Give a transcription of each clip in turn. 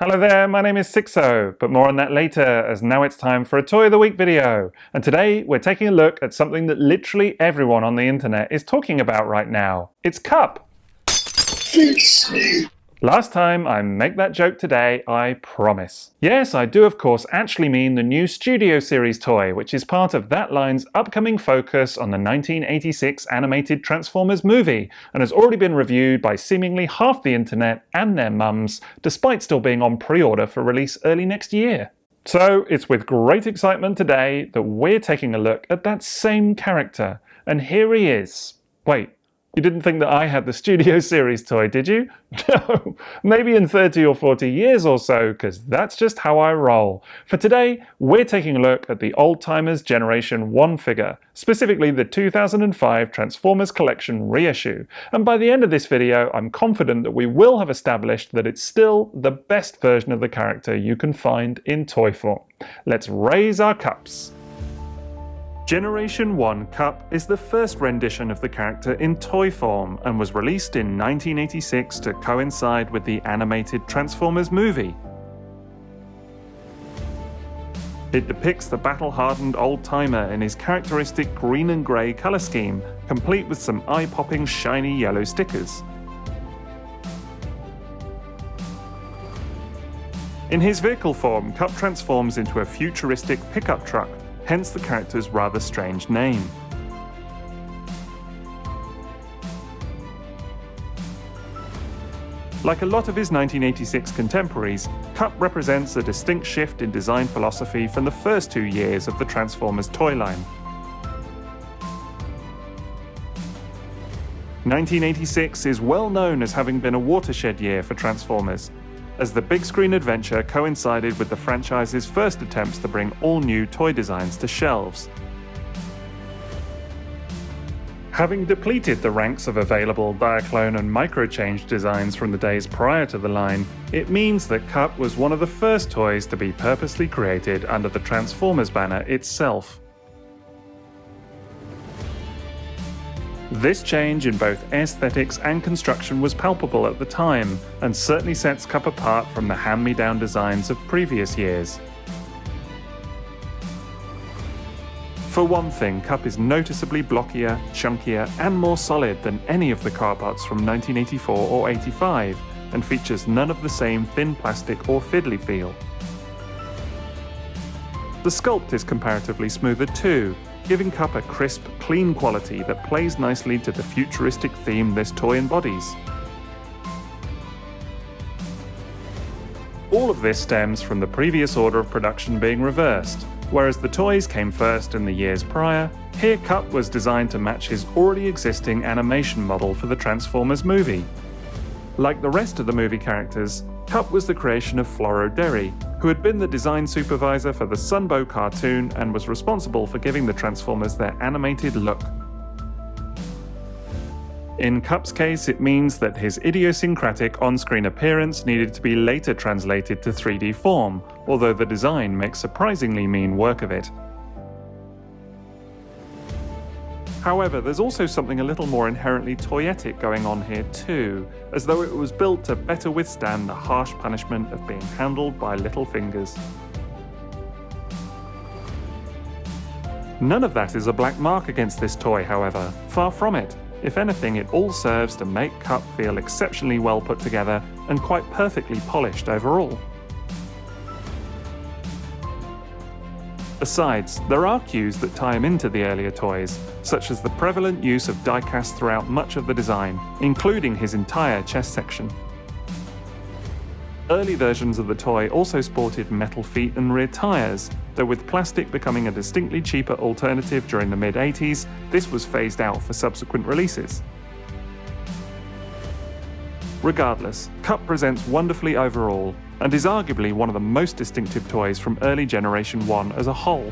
Hello there, my name is Sixo, but more on that later, as now it's time for a Toy of the Week video. And today we're taking a look at something that literally everyone on the internet is talking about right now. It's Cup! Last time I make that joke today, I promise. Yes, I do of course actually mean the new Studio Series toy, which is part of that line's upcoming focus on the 1986 animated Transformers movie, and has already been reviewed by seemingly half the internet and their mums, despite still being on pre-order for release early next year. So it's with great excitement today that we're taking a look at that same character, and here he is. Wait. You didn't think that I had the Studio Series toy, did you? No, maybe in 30 or 40 years or so, because that's just how I roll. For today, we're taking a look at the Old Timers Generation 1 figure, specifically the 2005 Transformers Collection reissue. And by the end of this video, I'm confident that we will have established that it's still the best version of the character you can find in toy form. Let's raise our cups. Generation 1 Cup is the first rendition of the character in toy form and was released in 1986 to coincide with the animated Transformers movie. It depicts the battle-hardened old-timer in his characteristic green and grey colour scheme, complete with some eye-popping shiny yellow stickers. In his vehicle form, Cup transforms into a futuristic pickup truck, hence the character's rather strange name. Like a lot of his 1986 contemporaries, Cup represents a distinct shift in design philosophy from the first 2 years of the Transformers toy line. 1986 is well known as having been a watershed year for Transformers, as the big screen adventure coincided with the franchise's first attempts to bring all new toy designs to shelves. Having depleted the ranks of available Diaclone and Microchange designs from the days prior to the line, it means that Cup was one of the first toys to be purposely created under the Transformers banner itself. This change in both aesthetics and construction was palpable at the time, and certainly sets Cup apart from the hand-me-down designs of previous years. For one thing, Cup is noticeably blockier, chunkier, and more solid than any of the car parts from 1984 or 85, and features none of the same thin plastic or fiddly feel. The sculpt is comparatively smoother too, giving Cup a crisp, clean quality that plays nicely to the futuristic theme this toy embodies. All of this stems from the previous order of production being reversed. Whereas the toys came first in the years prior, here Cup was designed to match his already existing animation model for the Transformers movie. Like the rest of the movie characters, Cup was the creation of Floro Derry, who had been the design supervisor for the Sunbow cartoon and was responsible for giving the Transformers their animated look. In Cup's case, it means that his idiosyncratic on-screen appearance needed to be later translated to 3D form, although the design makes surprisingly mean work of it. However, there's also something a little more inherently toyetic going on here too, as though it was built to better withstand the harsh punishment of being handled by little fingers. None of that is a black mark against this toy, however, far from it. If anything, it all serves to make Cup feel exceptionally well put together and quite perfectly polished overall. Besides, there are cues that tie him into the earlier toys, such as the prevalent use of die-cast throughout much of the design, including his entire chest section. Early versions of the toy also sported metal feet and rear tyres, though with plastic becoming a distinctly cheaper alternative during the mid-80s, this was phased out for subsequent releases. Regardless, Cup presents wonderfully overall, and is arguably one of the most distinctive toys from early Generation 1 as a whole.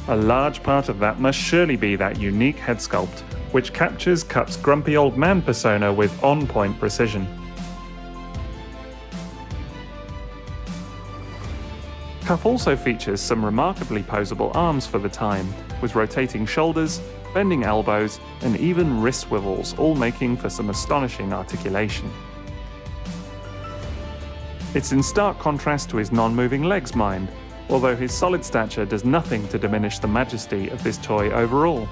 A large part of that must surely be that unique head sculpt, which captures Cup's grumpy old man persona with on-point precision. Cup also features some remarkably poseable arms for the time, with rotating shoulders, bending elbows, and even wrist swivels, all making for some astonishing articulation. It's in stark contrast to his non-moving legs, mind, although his solid stature does nothing to diminish the majesty of this toy overall.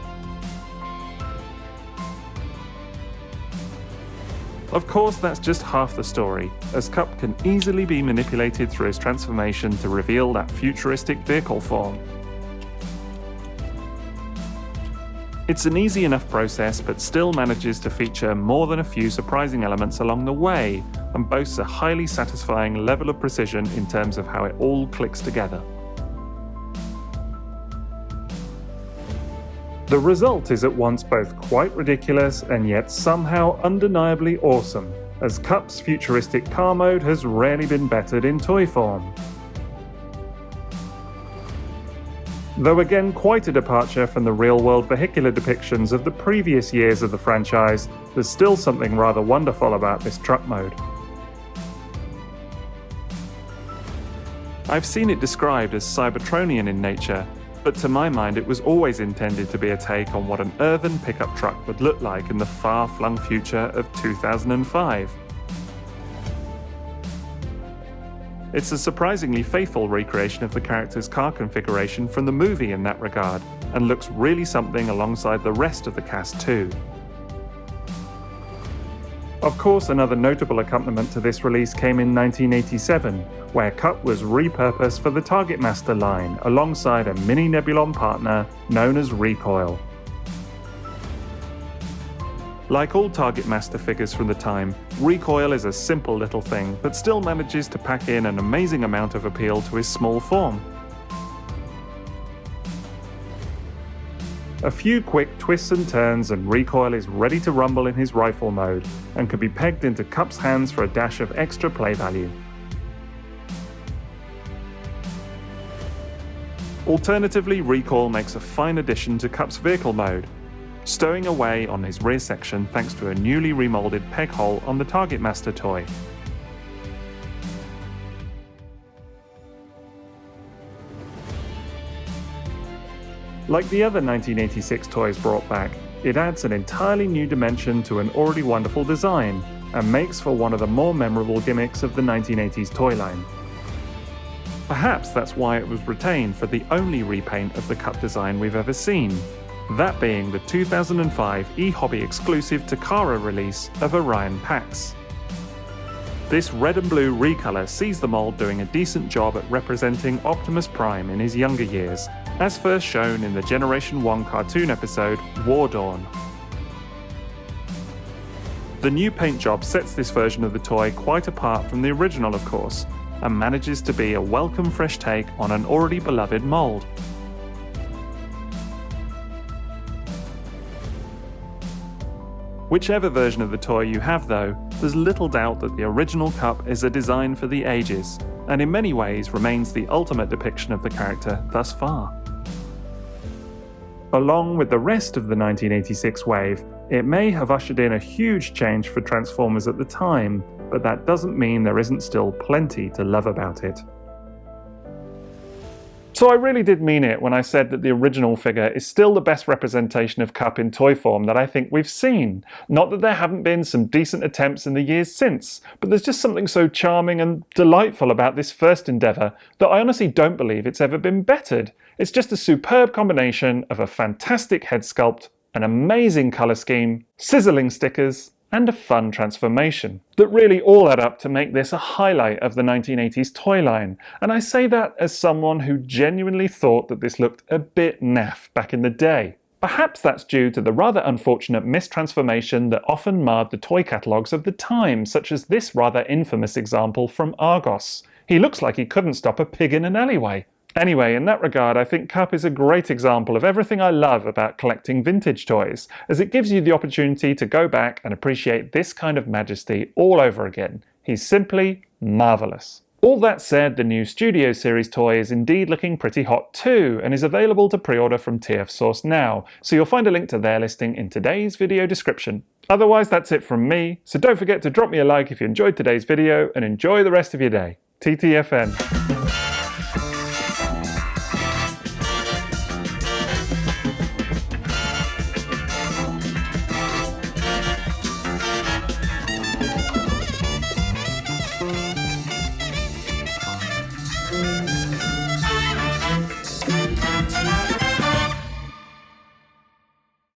Of course, that's just half the story, as Cup can easily be manipulated through his transformation to reveal that futuristic vehicle form. It's an easy enough process, but still manages to feature more than a few surprising elements along the way, and boasts a highly satisfying level of precision in terms of how it all clicks together. The result is at once both quite ridiculous and yet somehow undeniably awesome, as Cup's futuristic car mode has rarely been bettered in toy form. Though again quite a departure from the real-world vehicular depictions of the previous years of the franchise, there's still something rather wonderful about this truck mode. I've seen it described as Cybertronian in nature, but to my mind it was always intended to be a take on what an earthen pickup truck would look like in the far-flung future of 2005. It's a surprisingly faithful recreation of the character's car configuration from the movie in that regard, and looks really something alongside the rest of the cast too. Of course, another notable accompaniment to this release came in 1987, where Cup was repurposed for the Target Master line alongside a mini Nebulon partner known as Recoil. Like all Target Master figures from the time, Recoil is a simple little thing, but still manages to pack in an amazing amount of appeal to his small form. A few quick twists and turns and Recoil is ready to rumble in his rifle mode, and can be pegged into Cup's hands for a dash of extra play value. Alternatively, Recoil makes a fine addition to Cup's vehicle mode, stowing away on his rear section thanks to a newly remolded peg hole on the Target Master toy. Like the other 1986 toys brought back, it adds an entirely new dimension to an already wonderful design, and makes for one of the more memorable gimmicks of the 1980s toy line. Perhaps that's why it was retained for the only repaint of the Cup design we've ever seen, that being the 2005 eHobby exclusive Takara release of Orion Pax. This red and blue recolor sees the mold doing a decent job at representing Optimus Prime in his younger years, as first shown in the Generation 1 cartoon episode War Dawn. The new paint job sets this version of the toy quite apart from the original, of course, and manages to be a welcome fresh take on an already beloved mold. Whichever version of the toy you have though, there's little doubt that the original Cup is a design for the ages, and in many ways remains the ultimate depiction of the character thus far. Along with the rest of the 1986 wave, it may have ushered in a huge change for Transformers at the time, but that doesn't mean there isn't still plenty to love about it. So I really did mean it when I said that the original figure is still the best representation of Cup in toy form that I think we've seen. Not that there haven't been some decent attempts in the years since, but there's just something so charming and delightful about this first endeavour that I honestly don't believe it's ever been bettered. It's just a superb combination of a fantastic head sculpt, an amazing colour scheme, sizzling stickers, and a fun transformation that really all add up to make this a highlight of the 1980s toy line, and I say that as someone who genuinely thought that this looked a bit naff back in the day. Perhaps that's due to the rather unfortunate mistransformation that often marred the toy catalogues of the time, such as this rather infamous example from Argos. He looks like he couldn't stop a pig in an alleyway. Anyway, in that regard, I think Cup is a great example of everything I love about collecting vintage toys, as it gives you the opportunity to go back and appreciate this kind of majesty all over again. He's simply marvellous. All that said, the new Studio Series toy is indeed looking pretty hot too, and is available to pre-order from TFSource now, so you'll find a link to their listing in today's video description. Otherwise, that's it from me, so don't forget to drop me a like if you enjoyed today's video, and enjoy the rest of your day. TTFN.